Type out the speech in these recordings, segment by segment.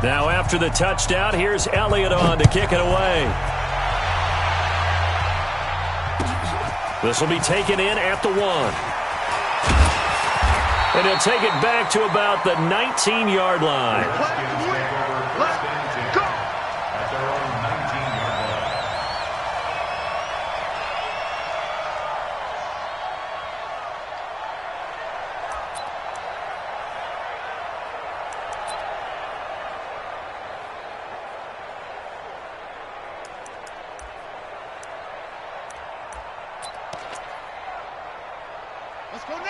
Now after the touchdown, here's Elliott on to kick it away. This will be taken in at the 1. And he'll take it back to about the 19-yard line.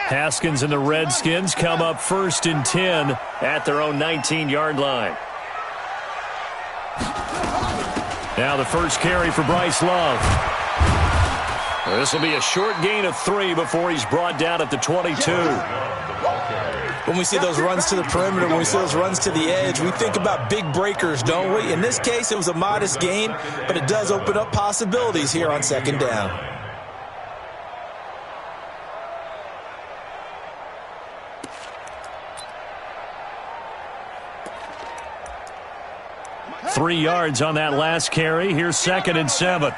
Haskins and the Redskins come up 1st and 10 at their own 19-yard line. Now the first carry for Bryce Love. This will be a short gain of 3 before he's brought down at the 22. When we see those runs to the perimeter, when we see those runs to the edge, we think about big breakers, don't we? In this case, it was a modest gain, but it does open up possibilities here on 2nd down. Three yards on that last carry. Here's 2nd and 7. On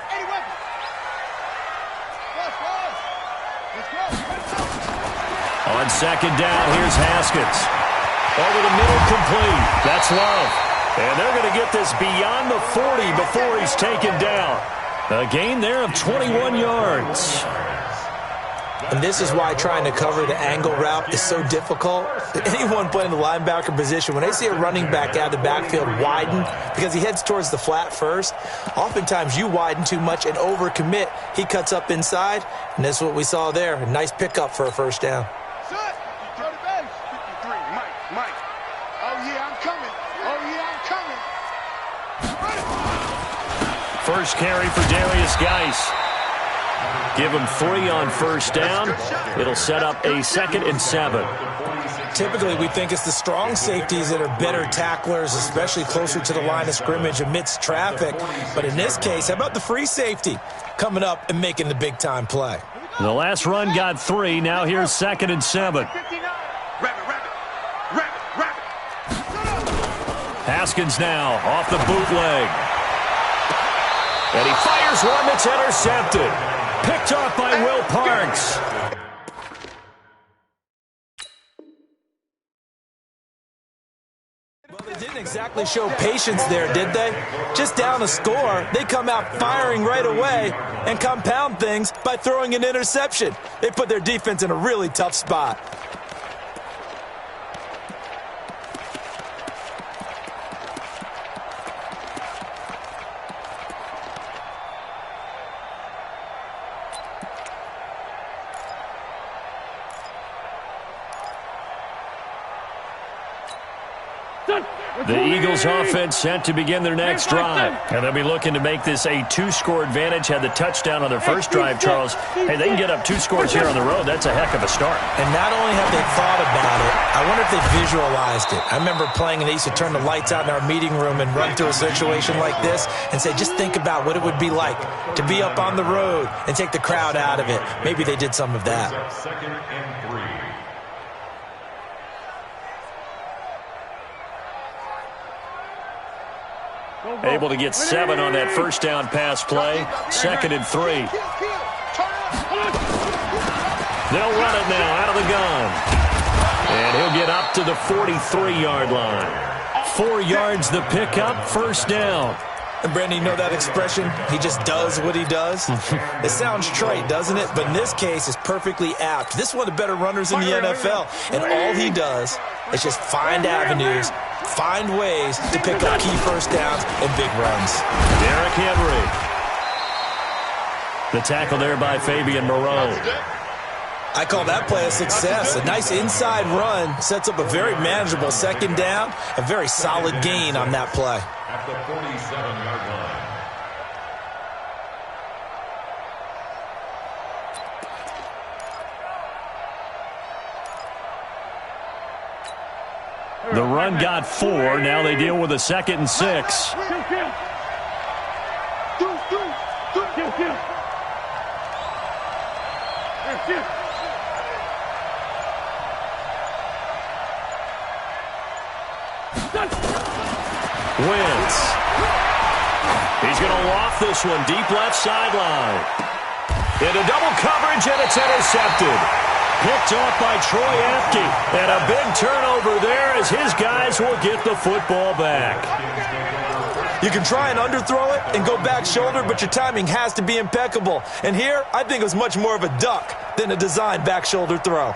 2nd down, here's Haskins. Over the middle, complete. That's Love. And they're going to get this beyond the 40 before he's taken down. A gain there of 21 yards. And this is why trying to cover the angle route is so difficult. Anyone playing the linebacker position, when they see a running back out of the backfield widen because he heads towards the flat first, oftentimes you widen too much and overcommit. He cuts up inside, and that's what we saw there. A nice pickup for a 1st down. First carry for Darius Geis. Give him 3 on 1st down. It'll set up a 2nd and 7. Typically, we think it's the strong safeties that are better tacklers, especially closer to the line of scrimmage amidst traffic. But in this case, how about the free safety coming up and making the big-time play? The last run got 3. Now here's 2nd and 7. Haskins now off the bootleg. And he fires one that's intercepted. Picked off by Will Parks. Well, they didn't exactly show patience there, did they? Just down a score, they come out firing right away and compound things by throwing an interception. They put their defense in a really tough spot. The Eagles offense set to begin their next drive. And they'll be looking to make this a 2-score advantage. Had the touchdown on their first drive, Charles. Hey, they can get up 2 scores here on the road. That's a heck of a start. And not only have they thought about it, I wonder if they visualized it. I remember playing and they used to turn the lights out in our meeting room and run through a situation like this and say, just think about what it would be like to be up on the road and take the crowd out of it. Maybe they did some of that. 2nd and 3. Able to get 7 on that first down pass play. 2nd and 3. They'll run it now out of the gun. And he'll get up to the 43-yard line. 4 yards the pickup, 1st down. And Brandon, you know that expression? He just does what he does. It sounds trite, doesn't it? But in this case, it's perfectly apt. This is one of the better runners in the NFL. And all he does is just find avenues, find ways to pick up key 1st downs and big runs. Derrick Henry. The tackle there by Fabian Moreau. I call that play a success. A nice inside run sets up a very manageable 2nd down. A very solid gain on that play. At the 47-yard line. The run got 4. Now they deal with a 2nd and 6. Wentz. He's going to loft this one deep left sideline. Into double coverage, and it's intercepted. Picked off by Troy Apke. And a big turnover there as his guys will get the football back. You can try and underthrow it and go back shoulder, but your timing has to be impeccable. And here, I think it was much more of a duck than a designed back shoulder throw.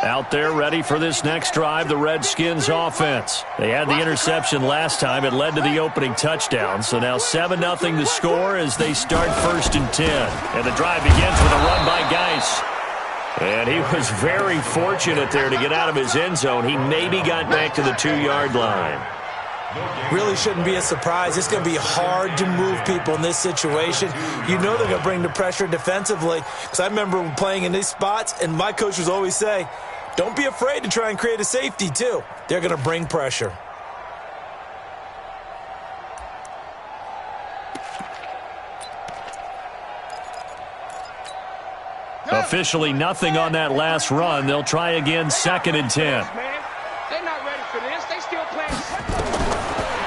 Out there ready for this next drive, the Redskins offense. They had the interception last time. It led to the opening touchdown. So now 7-0 to score as they start 1st and 10. And the drive begins with a run by Geis. And he was very fortunate there to get out of his end zone. He maybe got back to the 2-yard line. Really shouldn't be a surprise. It's going to be hard to move people in this situation. You know they're going to bring the pressure defensively. Because I remember playing in these spots, and my coach was always say, don't be afraid to try and create a safety, too. They're going to bring pressure. Officially nothing on that last run. They'll try again 2nd and 10. They're not ready for this. They still playing.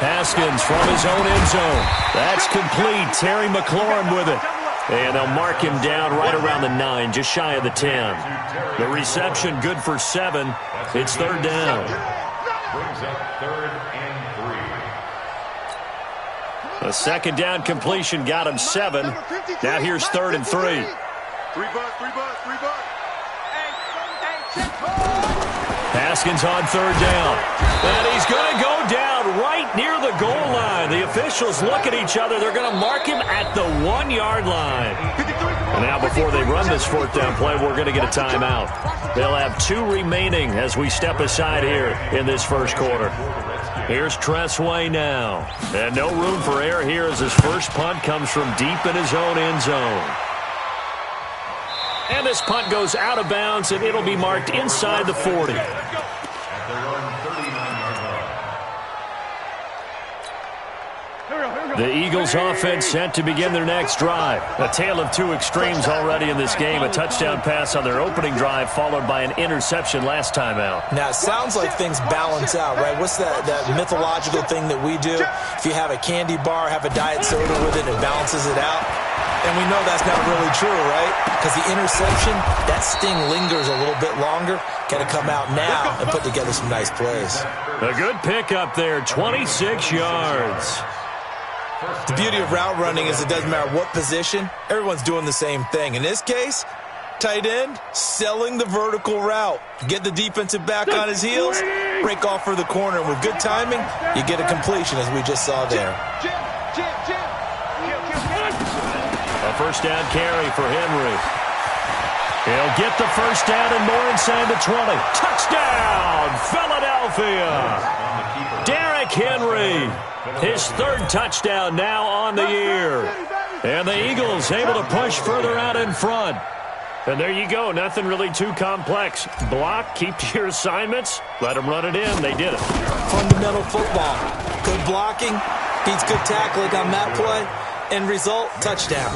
Haskins from his own end zone. That's complete. Terry McLaurin with it. And they'll mark him down right around the 9, just shy of the 10. The reception good for 7. It's 3rd down. Brings up 3rd and 3. A 2nd down completion got him 7. Now here's 3rd and 3. 3 bucks. Haskins on 3rd down. And he's going to go down right near the goal line. The officials look at each other. They're going to mark him at the 1-yard line. And now before they run this 4th down play, we're going to get a timeout. They'll have 2 remaining as we step aside here in this 1st quarter. Here's Tressway now. And no room for error here as his first punt comes from deep in his own end zone. And this punt goes out of bounds, and it'll be marked inside the 40. The Eagles offense set to begin their next drive. A tale of 2 extremes already in this game. A touchdown pass on their opening drive followed by an interception last time out. Now, it sounds like things balance out, right? What's that mythological thing that we do? If you have a candy bar, have a diet soda with it, it balances it out. And we know that's not really true, right? Because the interception, that sting lingers a little bit longer. Got to come out now and put together some nice plays. A good pickup there, 26 yards. The beauty of route running is it doesn't matter what position. Everyone's doing the same thing. In this case, tight end, selling the vertical route. Get the defensive back on his heels, break off for the corner. And with good timing, you get a completion, as we just saw there. A 1st down carry for Henry. He'll get the 1st down and more inside the 20. Touchdown, Philadelphia! Derrick Henry, his 3rd touchdown now on the year. And the Eagles able to push further out in front. And there you go, nothing really too complex. Block, keep to your assignments, let them run it in. They did it. Fundamental football. Good blocking, beats good tackling on that play. End result, touchdown.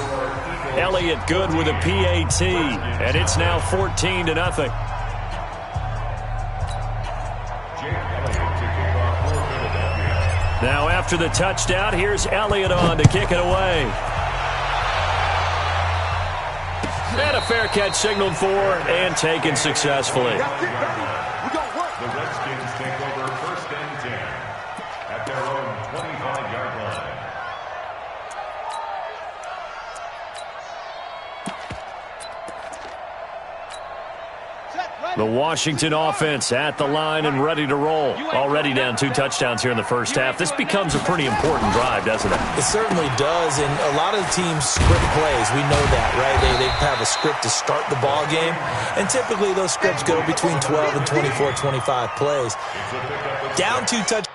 Elliott good with a PAT, and it's now 14-0. Now after the touchdown, here's Elliott on to kick it away. And a fair catch signaled for and taken successfully. The Redskins take over 1st and 10 at their own 25-yard line. The Washington offense at the line and ready to roll. Already down 2 touchdowns here in the 1st half. This becomes a pretty important drive, doesn't it? It certainly does, and a lot of teams script plays. We know that, right? They have a script to start the ball game, and typically those scripts go between 12 and 24, 25 plays. Down 2 touchdowns.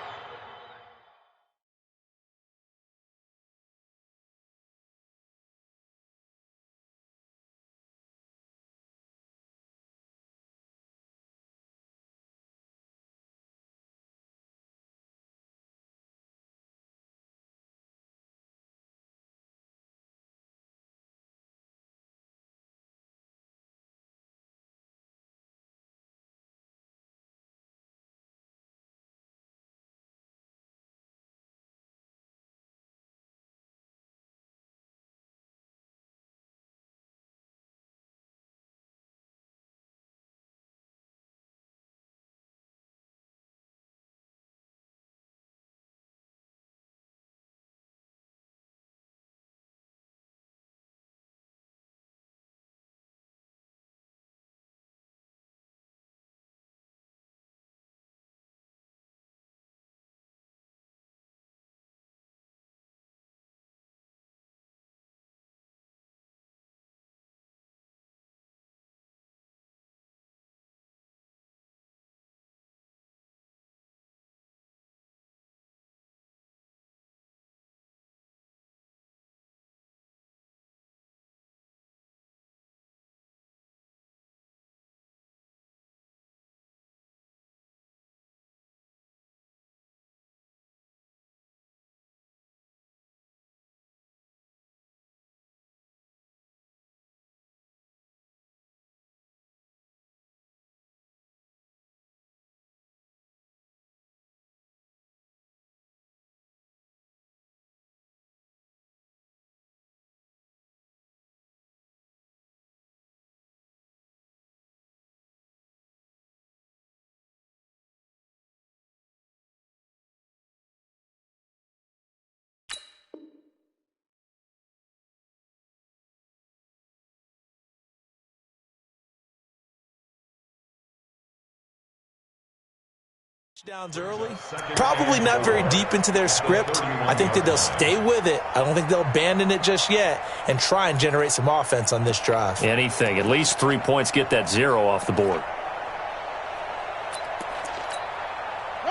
Touchdowns early, probably not very deep into their script. I think that they'll stay with it. I don't think they'll abandon it just yet and try and generate some offense on this drive. Anything. At least 3 points, get that 0 off the board.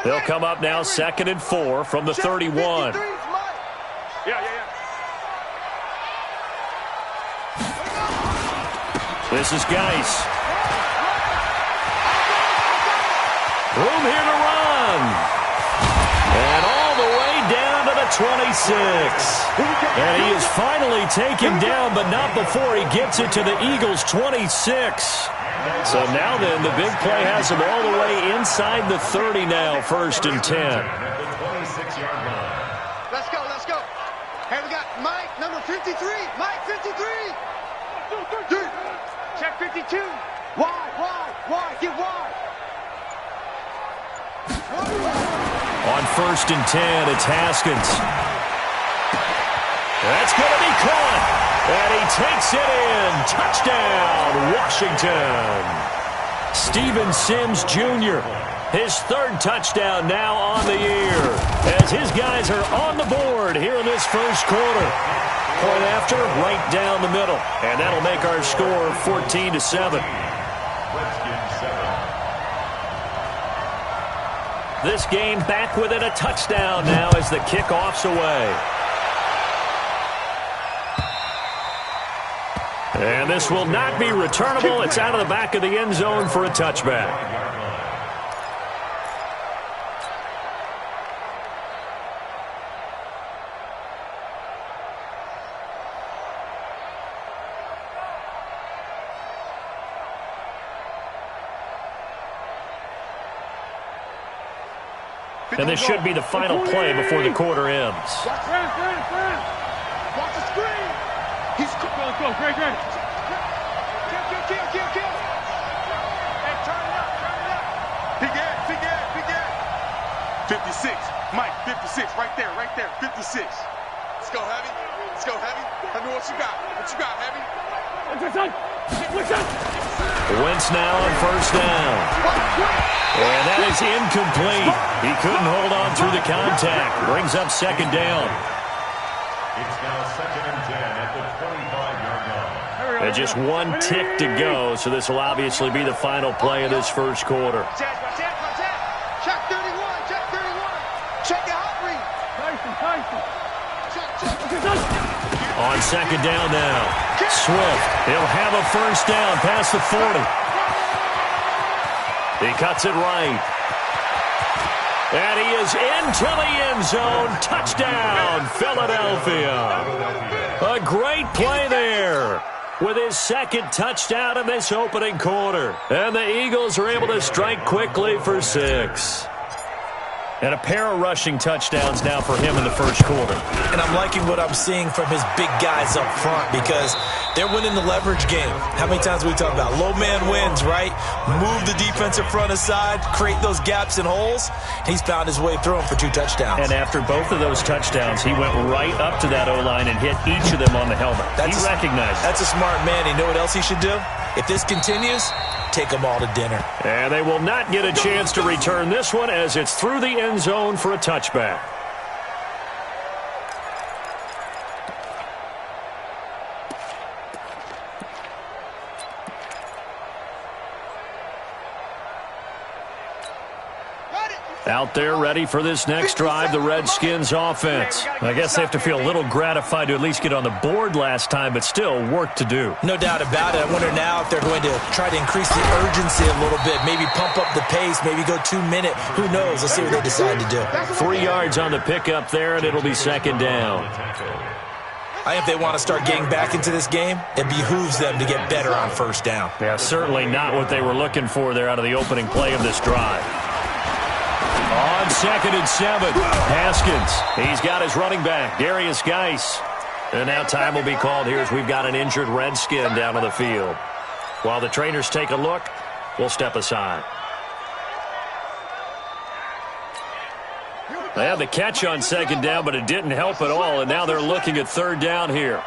They'll come up now 2nd and 4 from the 31. This is Geis. Room here to run. And all the way down to the 26. And he is finally taken down, but not before he gets it to the Eagles' 26. So now then, the big play has him all the way inside the 30 now, 1st and 10. Let's go, let's go. Hey, we got Mike, number 53. Mike, 53. Check 52. Wide, get wide. On 1st and 10, it's Haskins. That's going to be caught. And he takes it in. Touchdown, Washington. Steven Sims Jr., his 3rd touchdown now on the year, as his guys are on the board here in this 1st quarter. Point after, right down the middle. And that'll make our score 14-7. This game back within a touchdown now as the kickoff's away. And this will not be returnable. It's out of the back of the end zone for a touchback. And this should be the final play before the quarter ends. Watch the screen. He's go. Great. Kill. Hey, turn it up. Big ass. 56. Mike, 56. Right there. 56. Let's go, Heavy. I know what you got. Heavy? Wentz now on 1st down. And that is incomplete. He couldn't hold on through the contact. Brings up 2nd down. It's now 2nd and 10 at the 25-yard line. And just 1 tick to go, so this will obviously be the final play of this 1st quarter. Check 31. Check the hot read. Check. On 2nd down now. Swift. He'll have a 1st down past the 40. He cuts it right. And he is into the end zone. Touchdown, Philadelphia. A great play there with his 2nd touchdown in this opening quarter. And the Eagles are able to strike quickly for 6. And a pair of rushing touchdowns now for him in the 1st quarter. And I'm liking what I'm seeing from his big guys up front because they're winning the leverage game. How many times we talk about low man wins, right? Move the defensive front aside, create those gaps and holes. He's found his way through them for 2 touchdowns. And after both of those touchdowns, he went right up to that O-line and hit each of them on the helmet. He recognized it. That's a smart man. You know what else he should do? If this continues, take them all to dinner. And they will not get a chance to return this one as it's through the end zone for a touchback. Out there ready for this next drive, the Redskins offense. I guess they have to feel a little gratified to at least get on the board last time, but still work to do. No doubt about it. I wonder now if they're going to try to increase the urgency a little bit, maybe pump up the pace, maybe go 2-minute. Who knows? Let's see what they decide to do. 3 yards on the pickup there, and it'll be 2nd down. I think if they want to start getting back into this game, it behooves them to get better on 1st down. Yeah, certainly not what they were looking for there out of the opening play of this drive. On 2nd and 7, Haskins. He's got his running back, Darius Geis. And now time will be called here as we've got an injured Redskin down on the field. While the trainers take a look, we'll step aside. They had the catch on 2nd down, but it didn't help at all, and now they're looking at 3rd down here.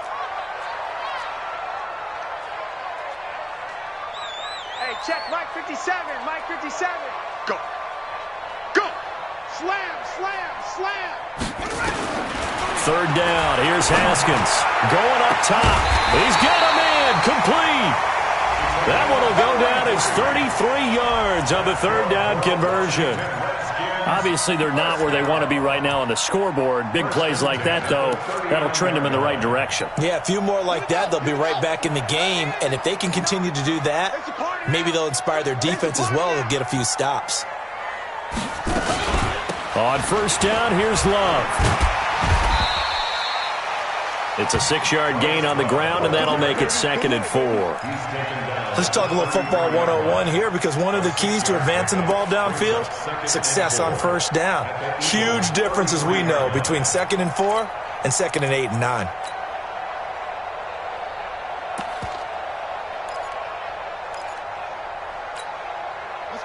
Hey, check Mike 57. Mike 57. Go. third down. Here's Haskins going up top. He's got him in. Complete. That one will go down as 33 yards on the third down conversion. Obviously, they're not where they want to be right now on the scoreboard. Big plays like that, though, that'll trend them in the right direction. Yeah, a few more like that, they'll be right back in the game. And if they can continue to do that, maybe they'll inspire their defense as well. They'll get a few stops. On first down, here's Love. It's a 6-yard gain on the ground, and that'll make it 2nd and 4. Let's talk a little football 101 here, because one of the keys to advancing the ball downfield, success on first down. Huge difference, as we know, between 2nd and 4 and 2nd and 8 and 9.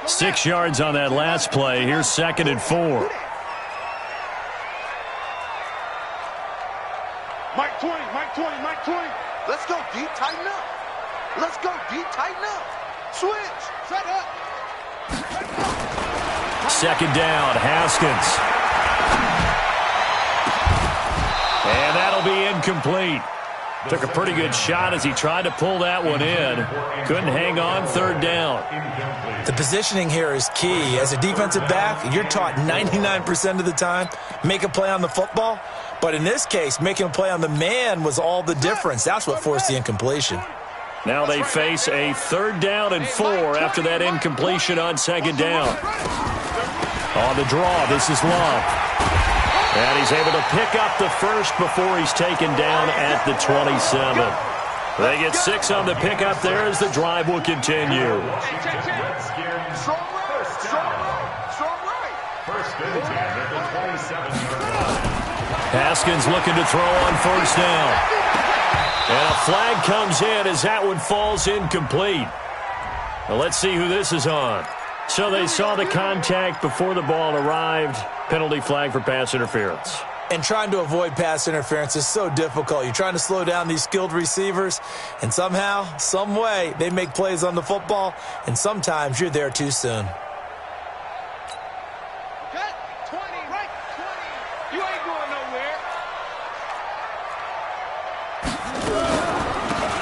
Six yards on that last play. Here's 2nd and 4. Mike 20, Mike 20, Mike 20. Let's go deep, tighten up. Let's go deep, tighten up. Switch, set up. Second down, Haskins. And that'll be incomplete. Took a pretty good shot as he tried to pull that one in. Couldn't hang on, third down. The positioning here is key. As a defensive back, you're taught 99% of the time, make a play on the football. But in this case, making a play on the man was all the difference. That's what forced the incompletion. Now they face a 3rd down and 4 after that incompletion on 2nd down. On the draw, this is Love. And he's able to pick up the first before he's taken down at the 27. They get 6 on the pickup there as the drive will continue. Haskins looking to throw on first down. And a flag comes in as that one falls incomplete. Now let's see who this is on. So they saw the contact before the ball arrived. Penalty flag for pass interference. And trying to avoid pass interference is so difficult. You're trying to slow down these skilled receivers, and somehow, some way, they make plays on the football, and sometimes you're there too soon. Cut, 20, right, 20. You ain't going nowhere.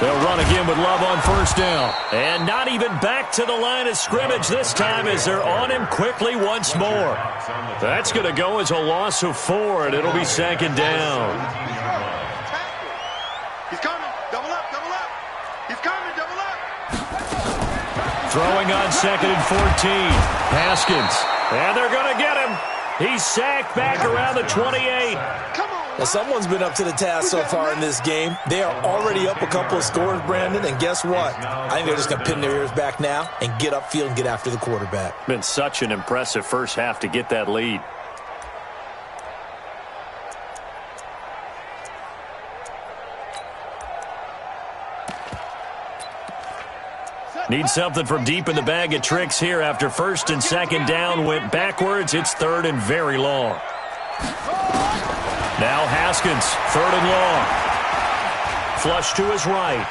They'll run again with Love on first down. And not even back to the line of scrimmage this time as they're on him quickly once more. That's going to go as a loss of 4, and it'll be 2nd down. He's coming. Double up, double up. He's coming, double up. Throwing on 2nd and 14. Haskins. And they're going to get him. He's sacked back around the 28. Come on. Well, someone's been up to the task so far in this game. They are already up a couple of scores, Brandon, and guess what? I think they're just going to pin their ears back now and get upfield and get after the quarterback. Been such an impressive first half to get that lead. Need something from deep in the bag of tricks here after 1st and 2nd down went backwards. It's 3rd and very long. Now Haskins, 3rd and long. Flush to his right.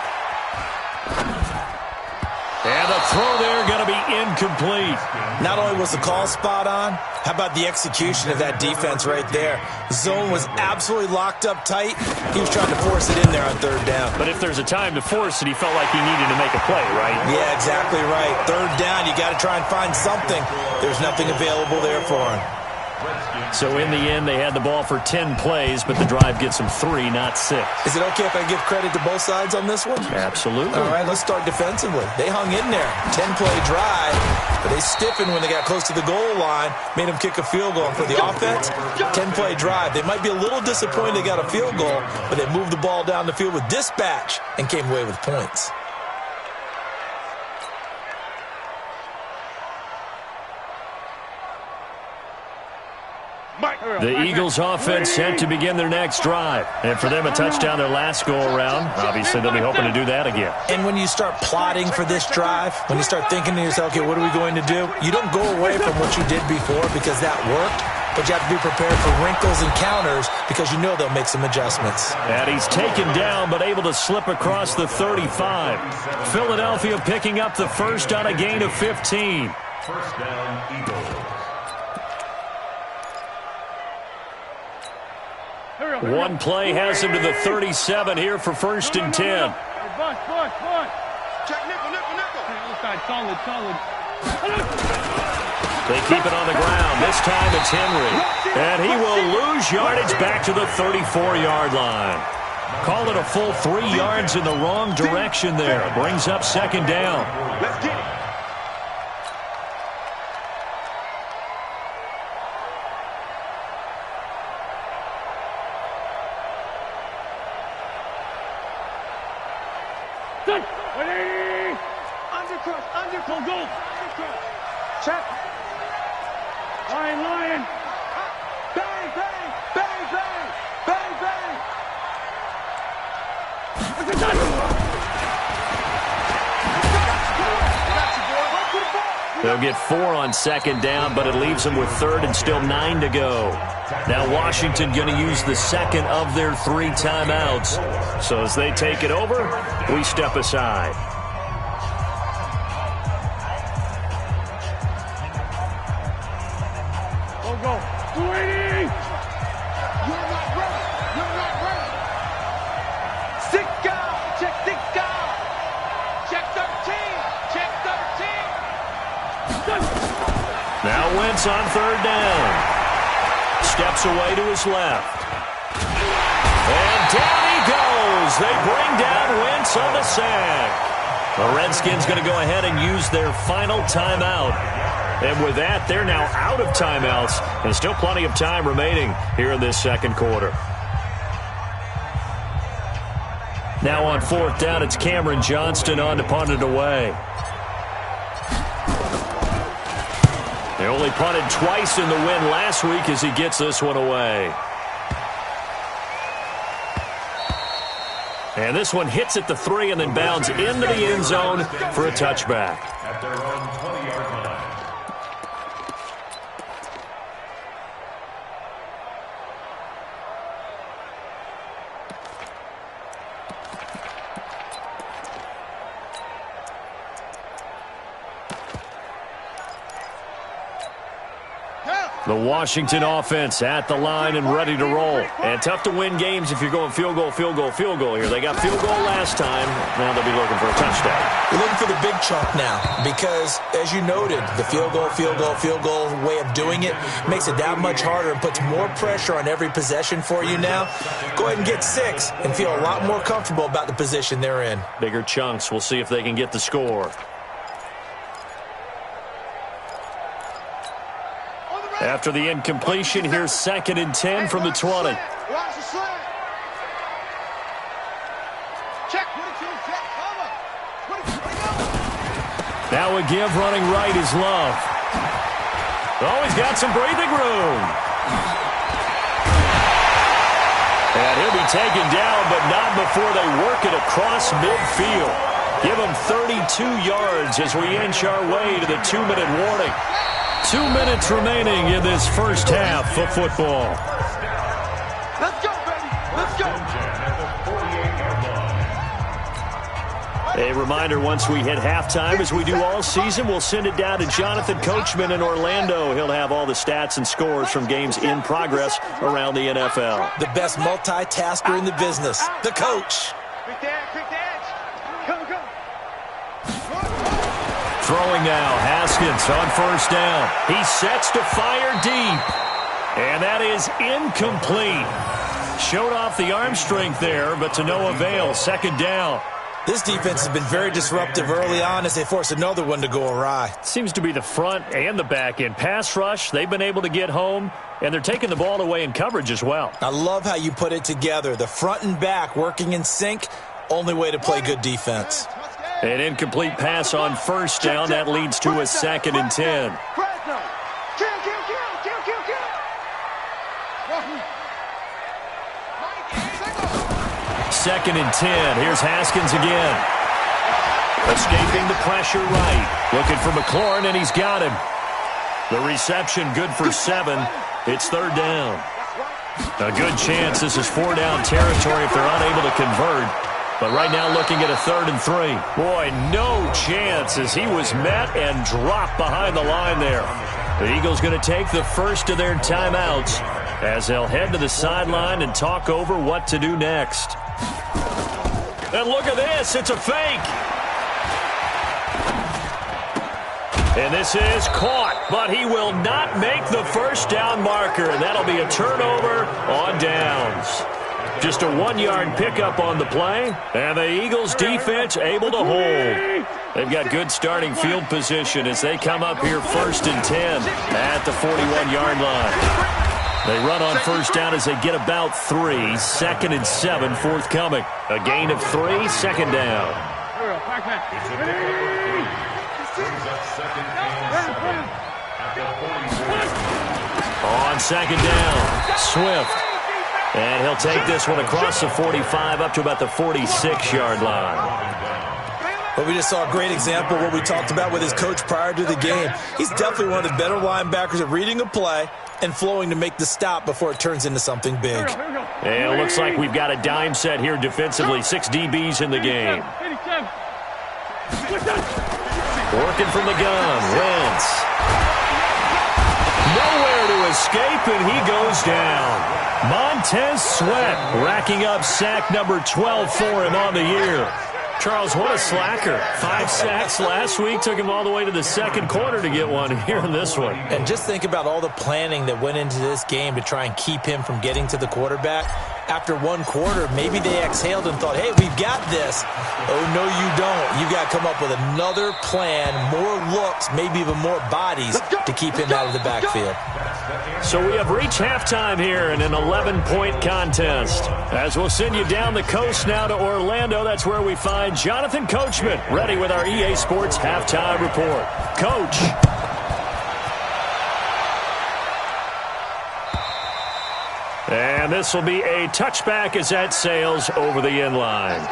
And the throw there going to be incomplete. Not only was the call spot on, how about the execution of that defense right there? Zone was absolutely locked up tight. He was trying to force it in there on 3rd down. But if there's a time to force it, he felt like he needed to make a play, right? Yeah, exactly right. 3rd down, you got to try and find something. There's nothing available there for him. So in the end, they had the ball for 10 plays, but the drive gets them 3, not 6. Is it okay if I give credit to both sides on this one? Absolutely. All right, let's start defensively. They hung in there. 10-play drive, but they stiffened when they got close to the goal line, made them kick a field goal. And for the offense, 10-play drive. They might be a little disappointed they got a field goal, but they moved the ball down the field with dispatch and came away with points. The Eagles offense set to begin their next drive. And for them, a touchdown their last go-around. Obviously, they'll be hoping to do that again. And when you start plotting for this drive, when you start thinking to yourself, okay, what are we going to do? You don't go away from what you did before because that worked, but you have to be prepared for wrinkles and counters because you know they'll make some adjustments. And he's taken down but able to slip across the 35. Philadelphia picking up the first on a gain of 15. First down, Eagles. One play has him to the 37 here for 1st and 10. Check nickel. They keep it on the ground. This time it's Henry. And he will lose yardage back to the 34-yard line. Call it a full 3 yards in the wrong direction there. Brings up 2nd down. Let's get it. Undercross. Check. Lion. Bang. They'll get 4 on 2nd down, but it leaves them with 3rd and still 9 to go. Now Washington going to use the 2nd of their 3 timeouts. So as they take it over, we step aside. Go. 280. You're not ready. Stick guard. Check stick guard. Check 13. Now Wentz on 3rd down. Steps away to his left. And down he goes. They bring down Wentz on the sack. The Redskins going to go ahead and use their final timeout. And with that, they're now out of timeouts. And still plenty of time remaining here in this 2nd quarter. Now on 4th down, it's Cameron Johnston on to punt it away. They only punted twice in the win last week as he gets this one away. And this one hits at the 3 and then bounds into the end zone for a touchback. At their own 20-yard line. The Washington offense at the line and ready to roll. And tough to win games if you're going field goal here. They got field goal last time. Now they'll be looking for a touchdown. You're looking for the big chunk now because, as you noted, the field goal way of doing it makes it that much harder and puts more pressure on every possession for you now. Go ahead and get 6 and feel a lot more comfortable about the position they're in. Bigger chunks. We'll see if they can get the score. After the incompletion, here's 2nd and 10 from the 20. Watch the slant. Check. Now a give running right is Love. Oh, he's got some breathing room. And he'll be taken down, but not before they work it across midfield. Give him 32 yards as we inch our way to the 2-minute warning. 2 minutes remaining in this first half of football. Let's go, baby. Let's go. A reminder, once we hit halftime, as we do all season, we'll send it down to Jonathan Coachman in Orlando. He'll have all the stats and scores from games in progress around the NFL. The best multitasker in the business, the coach. Quick the edge. Go. Throwing now, Haskins on 1st down. He sets to fire deep. And that is incomplete. Showed off the arm strength there, but to no avail. 2nd down. This defense has been very disruptive early on as they force another one to go awry. Seems to be the front and the back end. Pass rush, they've been able to get home, and they're taking the ball away in coverage as well. I love how you put it together. The front and back working in sync, only way to play good defense. An incomplete pass on 1st down. That leads to a 2nd and 10. Kill. 2nd and 10. Here's Haskins again. Escaping the pressure right. Looking for McLaurin, and he's got him. The reception good for 7. It's 3rd down. A good chance this is 4-down territory if they're unable to convert. But right now looking at a 3rd and 3. Boy, no chance as he was met and dropped behind the line there. The Eagles going to take the first of their timeouts as they'll head to the sideline and talk over what to do next. And look at this. It's a fake. And this is caught, but he will not make the first down marker. And that'll be a turnover on downs. Just a 1-yard pickup on the play, and the Eagles defense able to hold. They've got good starting field position as they come up here 1st and 10 at the 41-yard line. They run on first down as they get about 3. 2nd and 7 forthcoming. A gain of 3, 2nd down. On 2nd down, Swift. And he'll take this one across the 45 up to about the 46-yard line. But we just saw a great example of what we talked about with his coach prior to the game. He's definitely one of the better linebackers at reading a play and flowing to make the stop before it turns into something big. And it looks like we've got a dime set here defensively. 6 DBs in the game. Working from the gun, Wentz. Nowhere to escape, and he goes down. Montez Sweat racking up sack number 12 for him on the year. Charles, what a slacker. 5 sacks last week. Took him all the way to the 2nd quarter to get one here in this one. And just think about all the planning that went into this game to try and keep him from getting to the quarterback. After 1 quarter, maybe they exhaled and thought, hey, we've got this. Oh, no, you don't. You got to come up with another plan, more looks, maybe even more bodies to keep him out of the backfield. So we have reached halftime here in an 11-point contest. As we'll send you down the coast now to Orlando, that's where we find Jonathan Coachman, ready with our EA Sports Halftime Report. Coach. And this will be a touchback as that sails over the end line.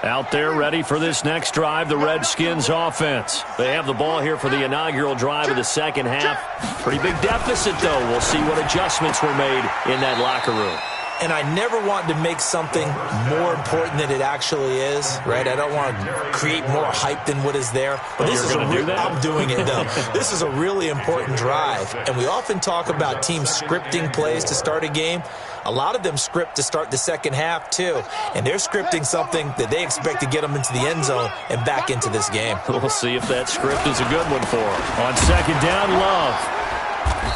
Out there ready for this next drive, the Redskins offense. They have the ball here for the inaugural drive of the second half. Pretty big deficit, though. We'll see what adjustments were made in that locker room. And I never want to make something more important than it actually is, right? I don't want to create more hype than what is there. But this is I'm doing it, though. This is a really important drive. And we often talk about teams scripting plays to start a game. A lot of them script to start the second half, too. And they're scripting something that they expect to get them into the end zone and back into this game. We'll see if that script is a good one for them. On second down, Love.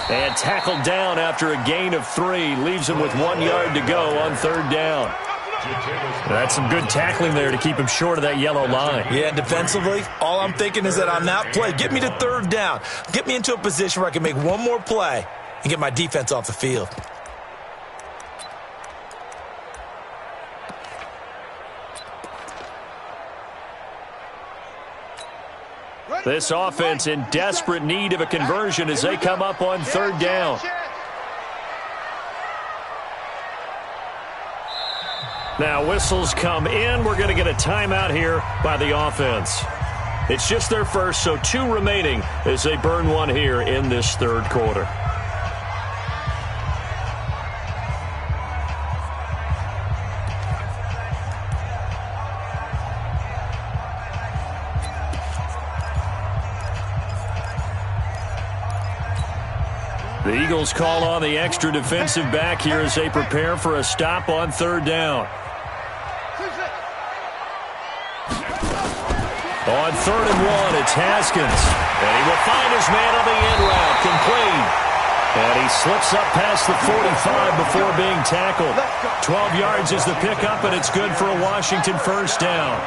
And tackled down after a gain of 3. Leaves him with 1 yard to go on third down. That's some good tackling there to keep him short of that yellow line. Yeah, defensively, all I'm thinking is that on that play, get me to third down. Get me into a position where I can make one more play and get my defense off the field. This offense in desperate need of a conversion as they come up on third down. Now whistles come in. We're going to get a timeout here by the offense. It's just their first, so 2 remaining as they burn one here in this third quarter. The Eagles call on the extra defensive back here as they prepare for a stop on third down. On third and 1, it's Haskins. And he will find his man on the end route, complete. And he slips up past the 45 before being tackled. 12 yards is the pickup, and it's good for a Washington first down.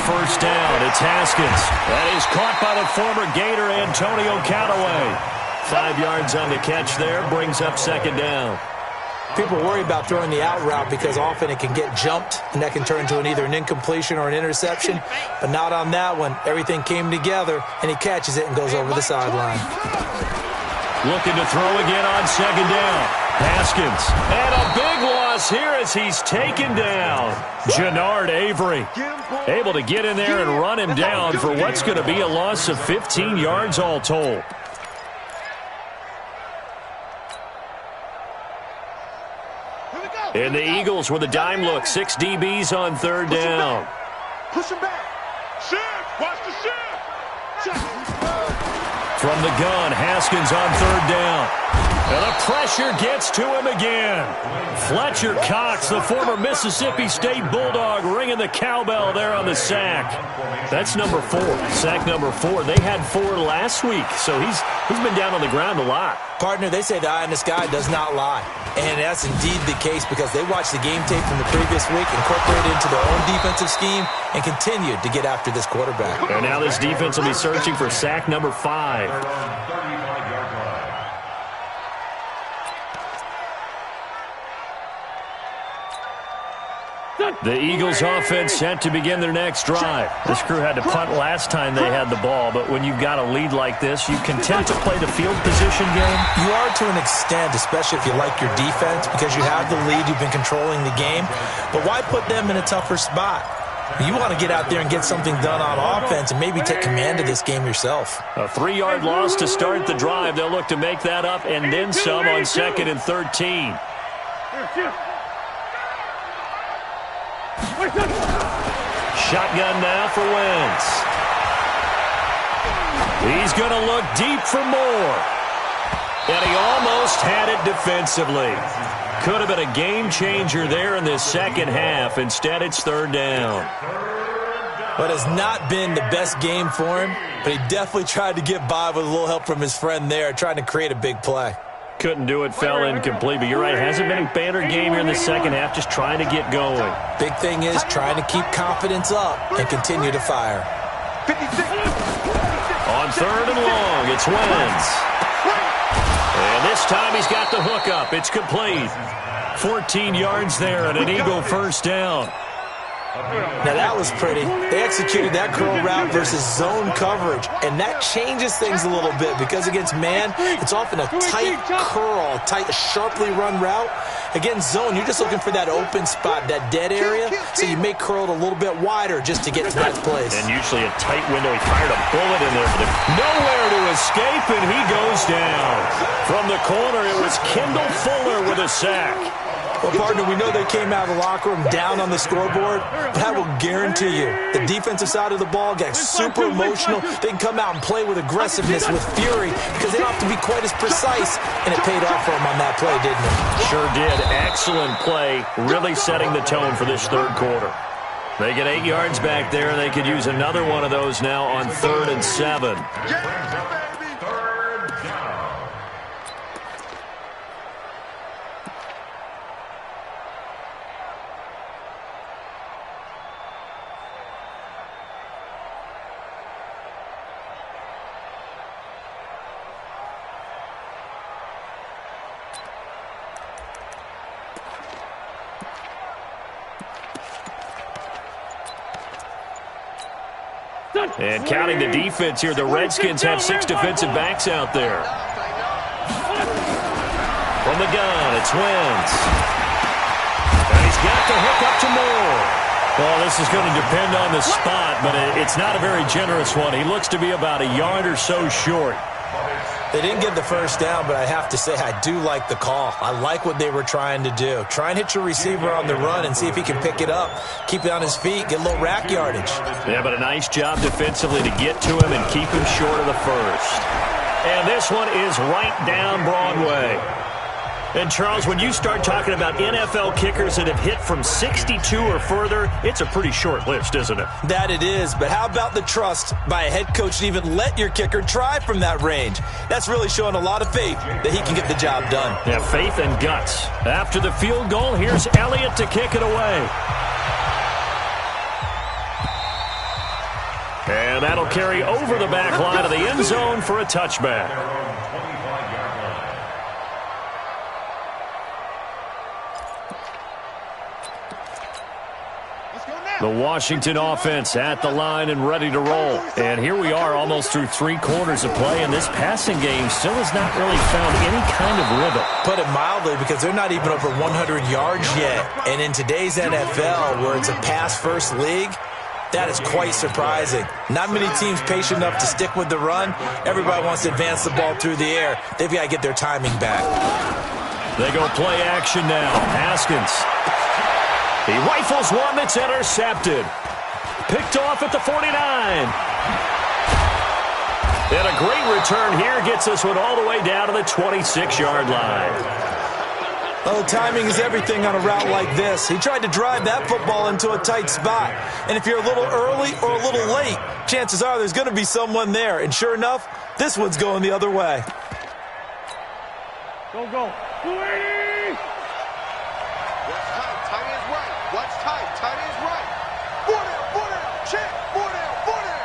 First down, it's Haskins. That is caught by the former Gator, Antonio Callaway. 5 yards on the catch there, brings up second down. People worry about throwing the out route because often it can get jumped, and that can turn into either an incompletion or an interception. But not on that one. Everything came together, and he catches it and goes over the sideline. Looking to throw again on second down. Haskins. And a big loss here as he's taken down. Jannard Avery able to get in there and run him down for what's going to be a loss of 15 yards all told. And the Eagles with a dime look. 6 DBs on third down. Push him back. Shift. Watch the shift. From the gun, Haskins on third down. And the pressure gets to him again. Fletcher Cox, the former Mississippi State Bulldog, ringing the cowbell there on the sack. That's number 4. Sack number 4. They had 4 last week, so he's been down on the ground a lot. Partner, they say the eye in the sky does not lie. And that's indeed the case because they watched the game tape from the previous week, incorporated it into their own defensive scheme, and continued to get after this quarterback. And now this defense will be searching for sack number 5. The Eagles offense set to begin their next drive. This crew had to punt last time they had the ball, but when you've got a lead like this, you content to play the field position game? You are to an extent, especially if you like your defense, because you have the lead, you've been controlling the game. But why put them in a tougher spot? You want to get out there and get something done on offense and maybe take command of this game yourself. A 3-yard loss to start the drive. They'll look to make that up and then some on 2nd and 13. Shotgun now for Wentz. He's going to look deep for more. And he almost had it defensively. Could have been a game changer there in this second half. Instead, it's third down. But it's not been the best game for him, but he definitely tried to get by with a little help from his friend there, trying to create a big play. Couldn't do it, fell incomplete. But you're right, it hasn't been a banner game here in the second half, just trying to get going. Big thing is trying to keep confidence up and continue to fire. 56. On third and long, it's Wentz. And this time he's got the hook up. It's complete. 14 yards there and an Eagle first down. Now that was pretty. They executed that curl route versus zone coverage, and that changes things a little bit because against man, it's often a tight curl, tight, sharply run route. Against zone, you're just looking for that open spot, that dead area, so you may curl it a little bit wider just to get to that place. And usually a tight window. He fired a bullet in there, but nowhere to escape, and he goes down. From the corner, it was Kendall Fuller with a sack. Well, partner, we know they came out of the locker room down on the scoreboard, but I will guarantee you the defensive side of the ball gets super emotional. They can come out and play with aggressiveness, with fury, because they don't have to be quite as precise, and it paid off for them on that play, didn't it? Sure did. Excellent play, really setting the tone for this third quarter. They get 8 yards back there, and they could use another one of those now on 3rd and 7. And counting the defense here, the Redskins have 6 defensive backs out there. From the gun, it's Wentz. And he's got the hook up to Moore. Well, this is going to depend on the spot, but it's not a very generous one. He looks to be about a yard or so short. They didn't get the first down, but I have to say I do like the call. I like what they were trying to do. Try and hit your receiver on the run and see if he can pick it up. Keep it on his feet, get a little rack yardage. Yeah, but a nice job defensively to get to him and keep him short of the first. And this one is right down Broadway. And, Charles, when you start talking about NFL kickers that have hit from 62 or further, it's a pretty short list, isn't it? That it is, but how about the trust by a head coach to even let your kicker try from that range? That's really showing a lot of faith that he can get the job done. Yeah, faith and guts. After the field goal, here's Elliott to kick it away. And that'll carry over the back line of the end zone for a touchback. Let's go now. The Washington offense at the line and ready to roll. And here we are almost through 3 quarters of play, and this passing game still has not really found any kind of rhythm. Put it mildly, because they're not even over 100 yards yet. And in today's NFL, where it's a pass-first league, that is quite surprising. Not many teams patient enough to stick with the run. Everybody wants to advance the ball through the air. They've got to get their timing back. They go play action now. Haskins. He rifles one that's intercepted. Picked off at the 49. And a great return here gets us one all the way down to the 26-yard line. Oh, timing is everything on a route like this. He tried to drive that football into a tight spot. And if you're a little early or a little late, chances are there's going to be someone there. And sure enough, this one's going the other way. Go, go. 280! Watch tight. Tight ends right. Watch tight. Tight ends right. 4 down. Check. 4 down. 4 down.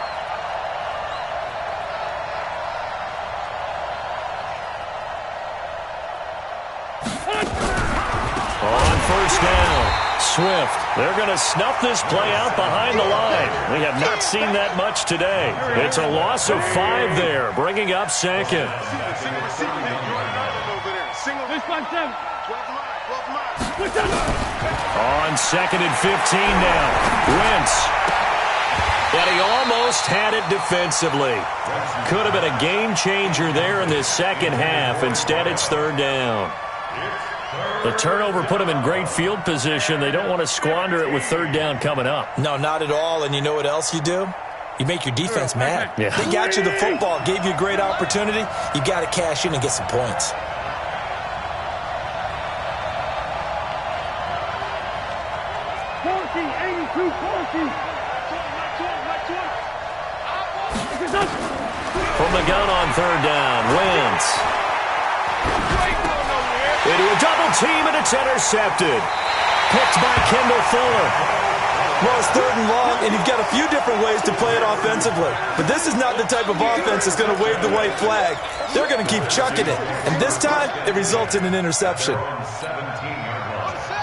On first down, Swift. They're going to snuff this play out behind the line. We have not seen that much today. It's a loss of 5 there, bringing up second. On second and 15 now, Wentz. And he almost had it defensively. Could have been a game changer there in this second half. Instead, it's third down. The turnover put them in great field position. They don't want to squander it with third down coming up. No, not at all. And you know what else you do? You make your defense mad. Yeah. They got you the football, gave you a great opportunity. You got to cash in and get some points. From the gun on third down, Wentz. Into a double team, and it's intercepted. Picked by Kendall Fuller. Well, it's third and long, and you've got a few different ways to play it offensively. But this is not the type of offense that's going to wave the white flag. They're going to keep chucking it. And this time, it results in an interception.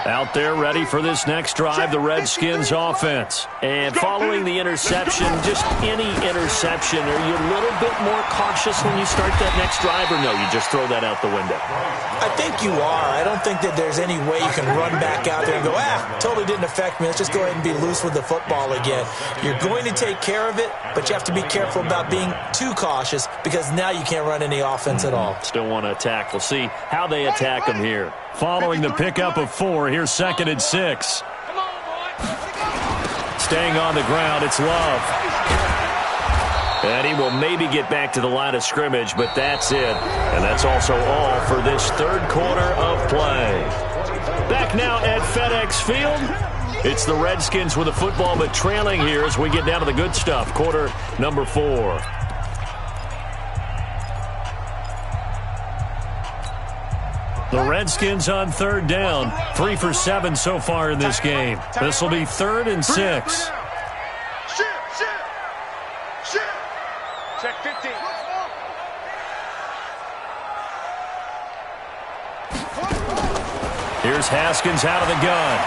Out there ready for this next drive, the Redskins offense. And following the interception, just any interception, are you a little bit more cautious when you start that next drive, or no, you just throw that out the window? I think you are. I don't think that there's any way you can run back out there and go, totally didn't affect me. Let's just go ahead and be loose with the football again. You're going to take care of it, but you have to be careful about being too cautious, because now you can't run any offense at all. Still want to attack. We'll see how they attack them here. Following the pickup of 4, here's second and 6. Staying on the ground, it's Love. And he will maybe get back to the line of scrimmage, but that's it. And that's also all for this third quarter of play. Back now at FedEx Field. It's the Redskins with the football, but trailing here as we get down to the good stuff. Quarter number 4. The Redskins on third down. 3 for 7 so far in this game. This will be 3rd and 6. Check 15. Here's Haskins out of the gun.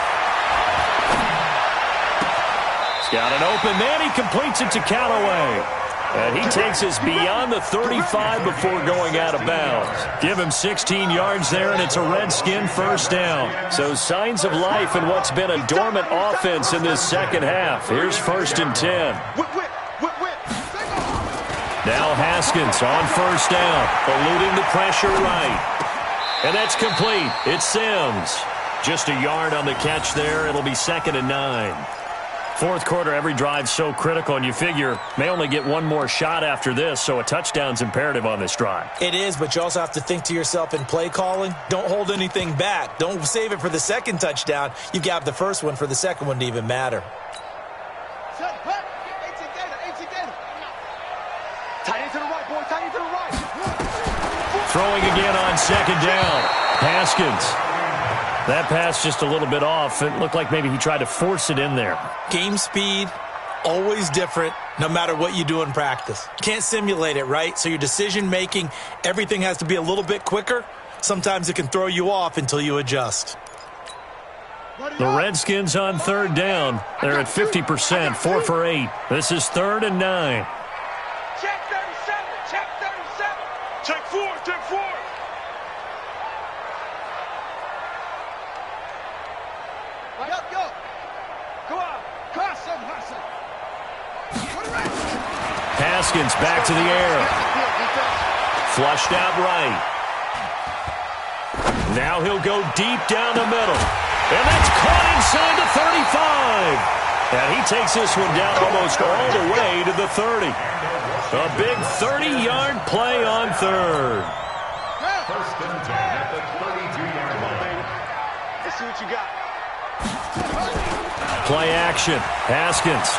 He's got an open man. He completes it to Callaway. And he takes us beyond the 35 before going out of bounds. Give him 16 yards there, and it's a Redskin first down. So signs of life in what's been a dormant offense in this second half. Here's 1st and 10. Now Haskins on first down, eluding the pressure right. And that's complete. It's Sims. Just a yard on the catch there. It'll be 2nd and 9. Fourth quarter, every drive's so critical, and you figure may only get one more shot after this, so a touchdown's imperative on this drive. It is, but you also have to think to yourself in play calling, don't hold anything back. Don't save it for the second touchdown. You've got the first one for the second one to even matter. Throwing again on second down. Haskins. That pass just a little bit off. It looked like maybe he tried to force it in there. Game speed, always different, no matter what you do in practice. Can't simulate it, right? So your decision-making, everything has to be a little bit quicker. Sometimes it can throw you off until you adjust. The Redskins on third down. They're at 50%, 4 for 8. This is 3rd and 9. Check 37. Check 37. Check 4. Check 4. Go. Come on. Cross him, Hudson. Haskins back to the air. Flushed out right. Now he'll go deep down the middle. And that's caught inside the 35. And he takes this one down almost all the way to the 30. A big 30-yard play on third. First and 10 at the 32-yard line. Let's see what you got. Play action. Haskins.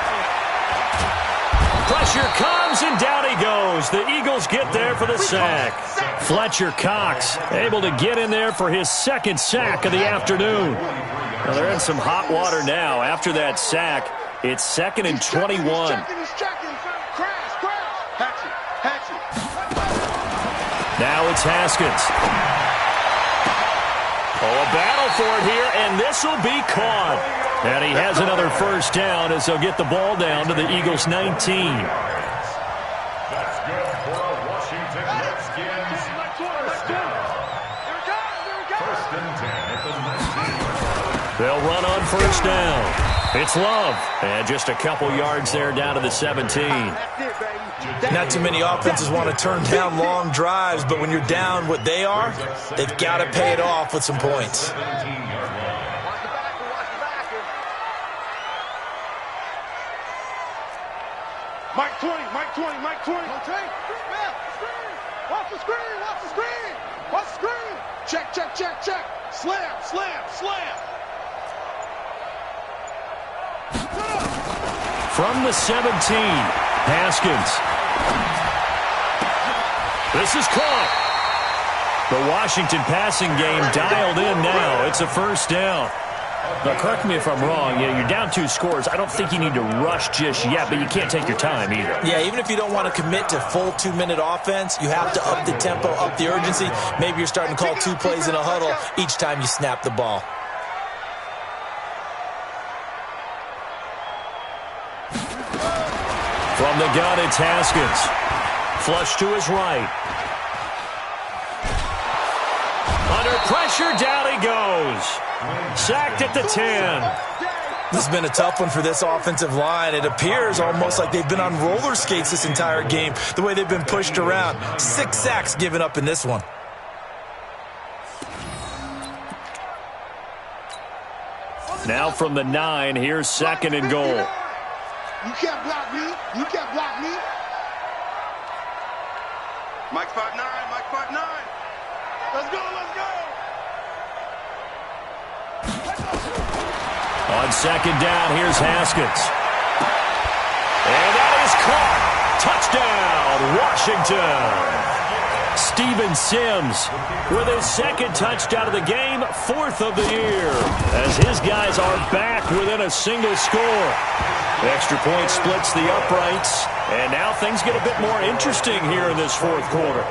Pressure comes, and down he goes. The Eagles get there for the sack. Fletcher Cox able to get in there for his second sack of the afternoon. Well, they're in some hot water now. After that sack, it's 2nd and 21. He's checking. Crash. Hatch it. Now it's Haskins. Oh, a battle for it here, and this will be caught. And he has another first down as they'll get the ball down to the Eagles' 19. That's good for a Washington Redskins first down. First and 10 at the 19. They'll run on first down. It's Love. And just a couple yards there down to the 17. Not too many offenses want to turn down long drives, but when you're down what they are, they've got to pay it off with some points. 17-yard line. Mike 20. Mike 20. Mike 20. Okay. Watch the screen. Check. Slam. From the 17, Haskins. This is caught. The Washington passing game dialed in now. It's a first down. Now, correct me if I'm wrong. Yeah, you're down 2 scores. I don't think you need to rush just yet, but you can't take your time either. Yeah, even if you don't want to commit to full 2-minute offense, you have to up the tempo, up the urgency. Maybe you're starting to call 2 plays in a huddle each time you snap the ball. From the gun, it's Haskins. Flush to his right. Under pressure, down he goes. Sacked at the 10. This has been a tough one for this offensive line. It appears almost like they've been on roller skates this entire game, the way they've been pushed around. 6 sacks given up in this one. Now from the 9, here's 2nd and goal. You can't block me. Mike 5'9. Mike 5'9. Let's go. On 2nd down, here's Haskins. And that is caught. Touchdown, Washington. Steven Sims with his 2nd touchdown of the game, 4th of the year, as his guys are back within a single score. The extra point splits the uprights, and now things get a bit more interesting here in this 4th quarter.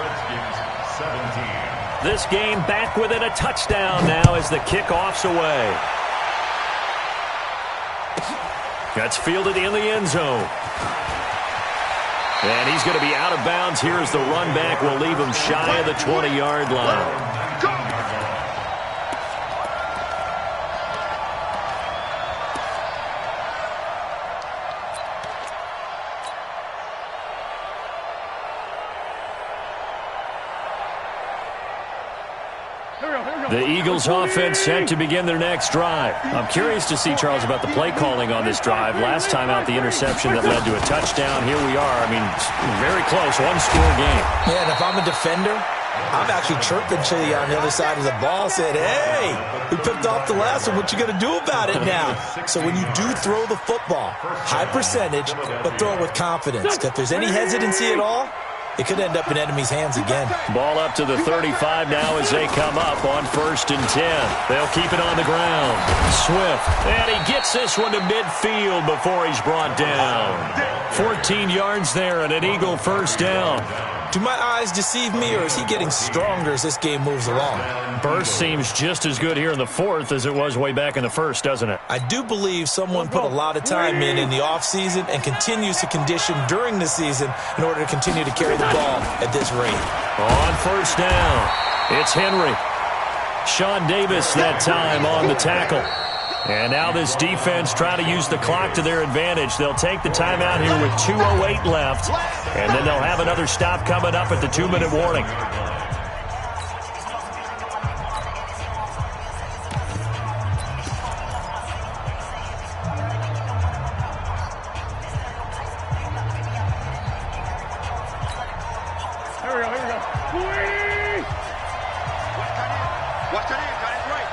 Redskins 17. This game back within a touchdown now as the kickoff's away. That's fielded in the end zone. And he's going to be out of bounds here as the run back will leave him shy of the 20-yard line. The Eagles offense set to begin their next drive. I'm curious to see, Charles, about the play calling on this drive. Last time out, the interception that led to a touchdown. Here we are. I mean, very close, 1-score game. Yeah, and if I'm a defender, I'm actually chirping to you on the other side of the ball, saying, hey, we picked off the last one. What you going to do about it now? So when you do throw the football, high percentage, but throw it with confidence. If there's any hesitancy at all, it could end up in enemy's hands again. Ball up to the 35 now as they come up on 1st and 10. They'll keep it on the ground. Swift, and he gets this one to midfield before he's brought down. 14 yards there and an Eagle first down. Do my eyes deceive me, or is he getting stronger as this game moves along? Burst seems just as good here in the fourth as it was way back in the first, doesn't it? I do believe someone put a lot of time in the offseason and continues to condition during the season in order to continue to carry the ball at this rate. On first down, it's Henry. Sean Davis that time on the tackle. And now this defense trying to use the clock to their advantage. They'll take the timeout here with 2:08 left, and then they'll have another stop coming up at the 2-minute warning. Here we go. Watch that in, got it right.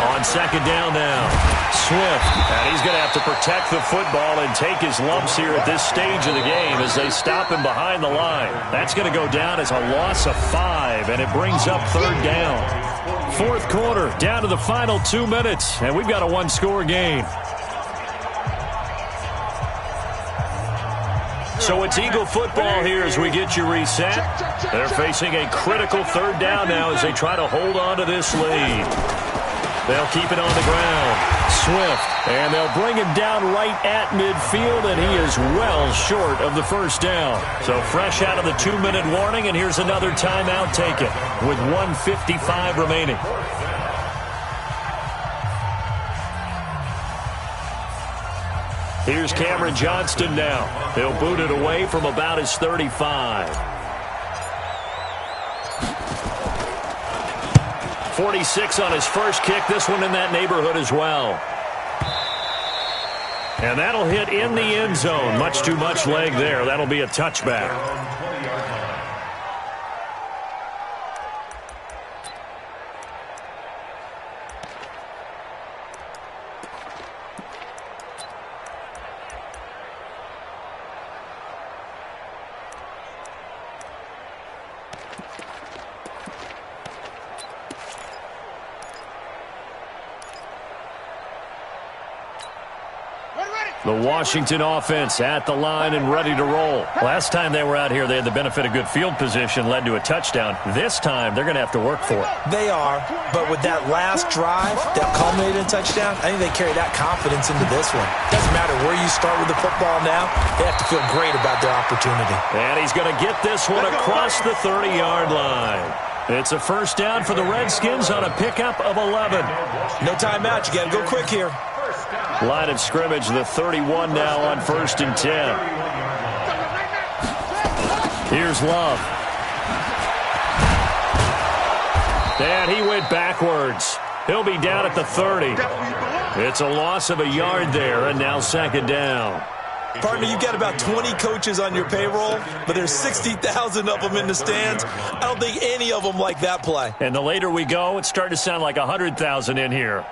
On second down now, Swift. And he's going to have to protect the football and take his lumps here at this stage of the game as they stop him behind the line. That's going to go down as a loss of 5, and it brings up third down. Fourth quarter, down to the final 2 minutes, and we've got a one-score game. So it's Eagle football here as we get you reset. They're facing a critical third down now as they try to hold on to this lead. They'll keep it on the ground. Swift, and they'll bring him down right at midfield, and he is well short of the first down. So fresh out of the 2-minute warning, and here's another timeout taken with 1:55 remaining. Here's Cameron Johnston now. He'll boot it away from about his 35. 46 on his first kick. This one in that neighborhood as well. And that'll hit in the end zone. Much too much leg there. That'll be a touchback. The Washington offense at the line and ready to roll. Last time they were out here, they had the benefit of good field position, led to a touchdown. This time, they're going to have to work for it. They are, but with that last drive that culminated in a touchdown, I think they carry that confidence into this one. Doesn't matter where you start with the football now, they have to feel great about their opportunity. And he's going to get this one across the 30-yard line. It's a first down for the Redskins on a pickup of 11. No timeout. You got to go quick here. Line of scrimmage, the 31 now on 1st and 10. Here's Love. And he went backwards. He'll be down at the 30. It's a loss of a yard there, and now second down. Partner, you've got about 20 coaches on your payroll, but there's 60,000 of them in the stands. I don't think any of them like that play. And the later we go, it's starting to sound like 100,000 in here.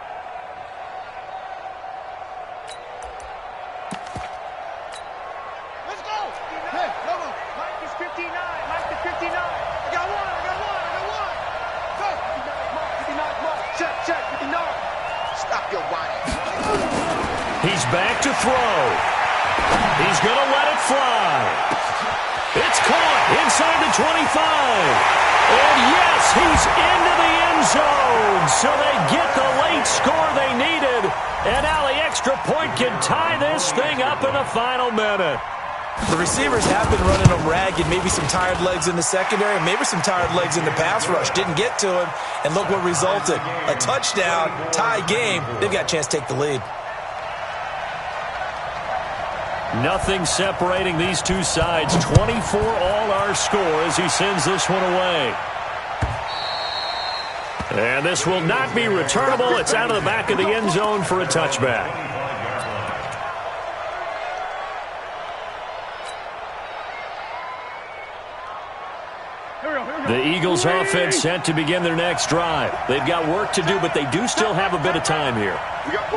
He's back to throw. He's going to let it fly. It's caught inside the 25. And yes, he's into the end zone. So they get the late score they needed. And now the extra point can tie this thing up in the final minute. The receivers have been running them ragged. Maybe some tired legs in the secondary, maybe some tired legs in the pass rush. Didn't get to him, and look what resulted. A touchdown, tie game. They've got a chance to take the lead. Nothing separating these two sides. 24 all our score as he sends this one away. And this will not be returnable. It's out of the back of the end zone for a touchback. The Eagles offense set to begin their next drive. They've got work to do, but they do still have a bit of time here.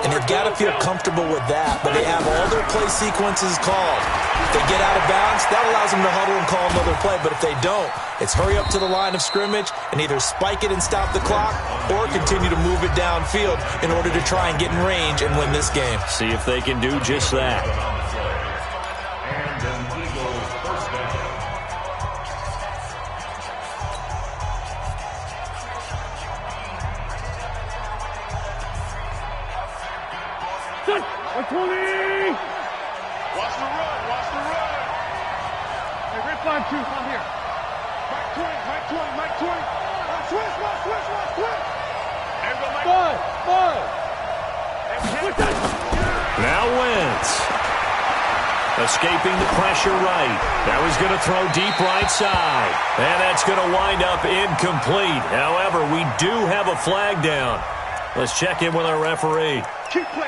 And they've got to feel comfortable with that, but they have all their play sequences called. If they get out of bounds, that allows them to huddle and call another play, but if they don't, it's hurry up to the line of scrimmage and either spike it and stop the clock or continue to move it downfield in order to try and get in range and win this game. See if they can do just that. And an Eagles first down. Watch the run. Watch the run. Hey, red 5-2, I'm here. Mike 20, Mike 20, Mike 20. Watch switch, watch switch, watch switch. There we go, Mike. Now Wentz. Escaping the pressure right. That was going to throw deep right side. And that's going to wind up incomplete. However, we do have a flag down. Let's check in with our referee.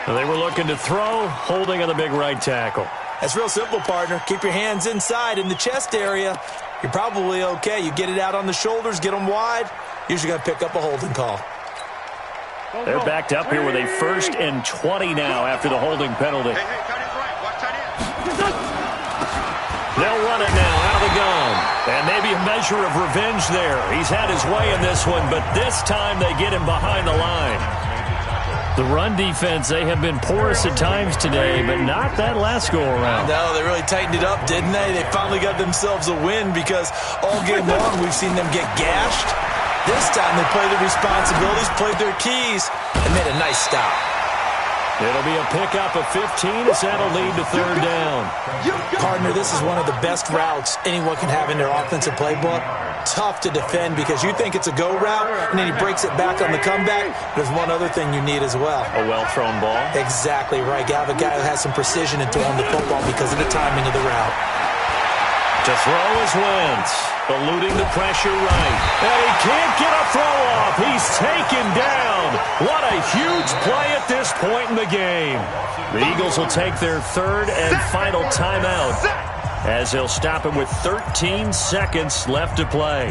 They were looking to throw, holding on the big right tackle. That's real simple, partner. Keep your hands inside in the chest area. You're probably okay. You get it out on the shoulders, get them wide. Usually going to pick up a holding call. They're backed up here with a 1st and 20 now after the holding penalty. Hey, tight end's right. Watch tight end. They'll run it now out of the gun. And maybe a measure of revenge there. He's had his way in this one, but this time they get him behind the line. The run defense, they have been porous at times today, but not that last go-around. No, they really tightened it up, didn't they? They finally got themselves a win because all game long we've seen them get gashed. This time they played their responsibilities, played their keys, and made a nice stop. It'll be a pickup of 15 as that'll lead to 3rd down. Partner, this is one of the best routes anyone can have in their offensive playbook. Tough to defend because you think it's a go route, and then he breaks it back on the comeback. There's one other thing you need as well. A well-thrown ball. Exactly right. You have a guy who has some precision in throwing the football because of the timing of the route. To throw is Wentz, eluding the pressure right. And he can't get a throw off. He's taken down. What a huge play at this point in the game. The Eagles will take their 3rd and final timeout as they'll stop him with 13 seconds left to play.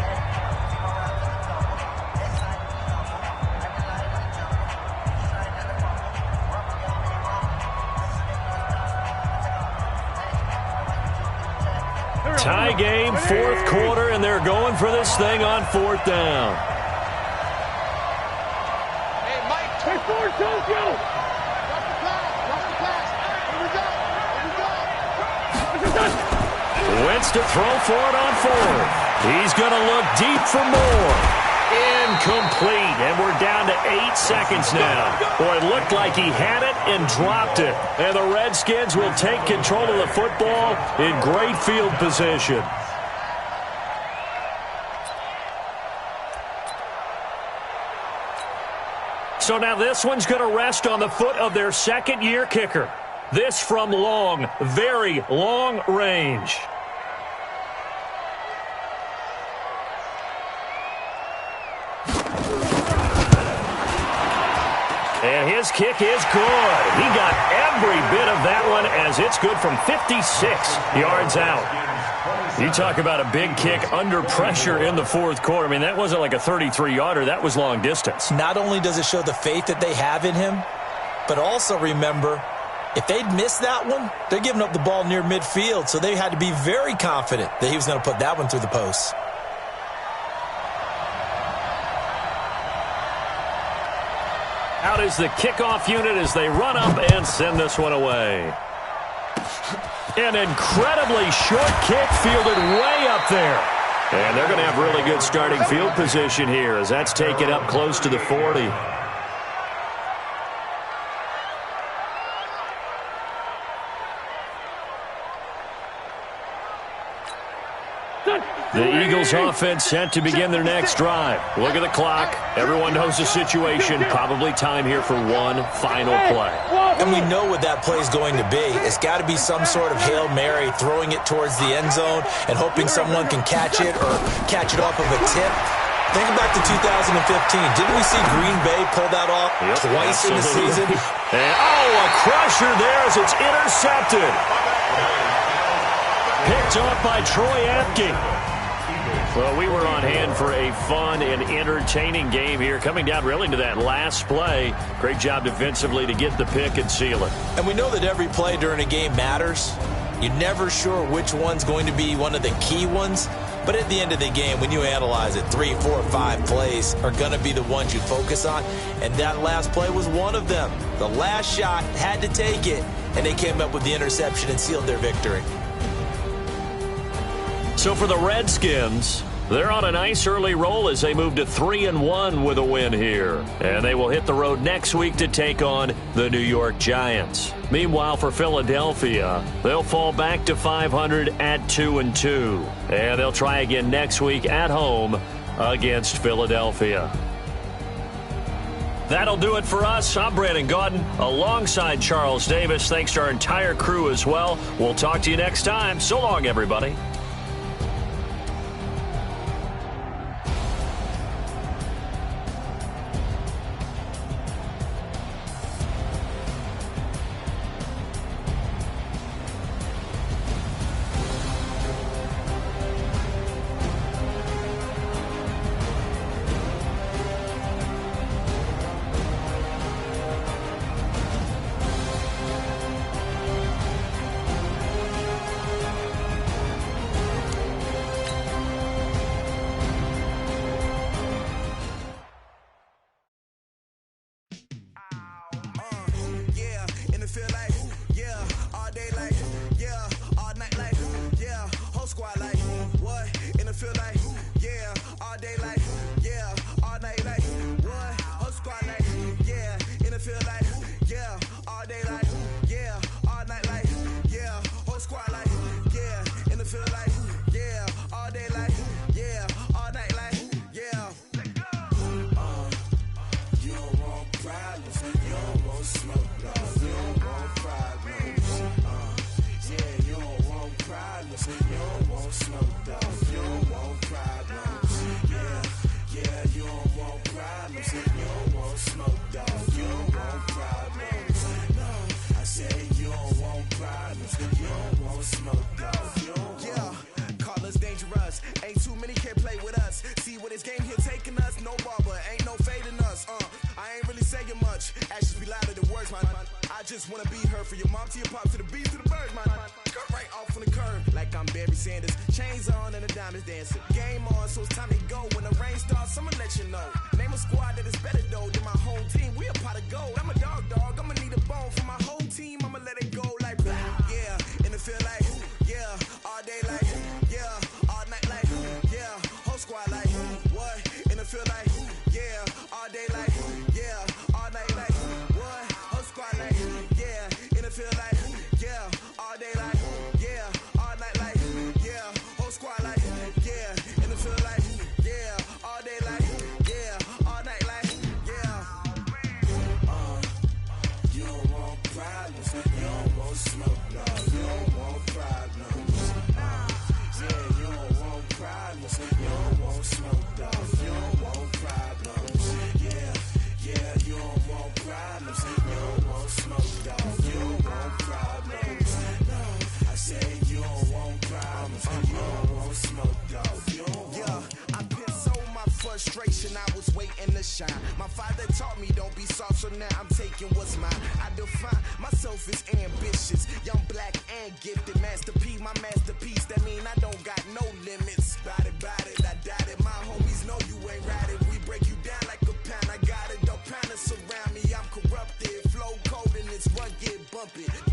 Tie game, 4th quarter, and they're going for this thing on 4th down. Hey, Mike, 24, don't go. Watch the pass. Here we go. Wentz to throw for it on 4th. He's going to look deep for more. Incomplete, and we're down to 8 seconds now. Boy, it looked like he had it and dropped it. And the Redskins will take control of the football in great field position. So now this one's going to rest on the foot of their 2nd-year kicker. This from long, very long range. And his kick is good. He got every bit of that one as it's good from 56 yards out. You talk about a big kick under pressure in the 4th quarter. I mean, that wasn't like a 33-yarder. That was long distance. Not only does it show the faith that they have in him, but also remember, if they'd missed that one, they're giving up the ball near midfield, so they had to be very confident that he was going to put that one through the post. Out is the kickoff unit as they run up and send this one away. An incredibly short kick fielded way up there. And they're going to have really good starting field position here as that's taken up close to the 40. The Eagles offense set to begin their next drive. Look at the clock. Everyone knows the situation. Probably time here for one final play. And we know what that play is going to be. It's got to be some sort of Hail Mary, throwing it towards the end zone and hoping someone can catch it or catch it off of a tip. Think back to 2015. Didn't we see Green Bay pull that off twice in the season? And, a crusher there as it's intercepted. Picked off by Troy Apke. Well, we were on hand for a fun and entertaining game here, coming down really to that last play. Great job defensively to get the pick and seal it. And we know that every play during a game matters. You're never sure which one's going to be one of the key ones. But at the end of the game, when you analyze it, 3, 4, 5 plays are going to be the ones you focus on. And that last play was one of them. The last shot had to take it, and they came up with the interception and sealed their victory. So for the Redskins, They're on a nice early roll as they move to 3-1 with a win here. And they will hit the road next week to take on the New York Giants. Meanwhile, for Philadelphia, they'll fall back to 500 at 2-2. And they'll try again next week at home against Philadelphia. That'll do it for us. I'm Brandon Gaudin alongside Charles Davis. Thanks to our entire crew as well. We'll talk to you next time. So long, everybody. I was waiting to shine. My father taught me don't be soft, so now I'm taking what's mine. I define myself as ambitious, young, black, and gifted. Master P, my masterpiece. That mean I don't got no limits. Bout it, I doubt it. My homies know you ain't ratted. We break you down like a pound. I got it, don't pound us around me. I'm corrupted, flow cold and it's rugged, bump it.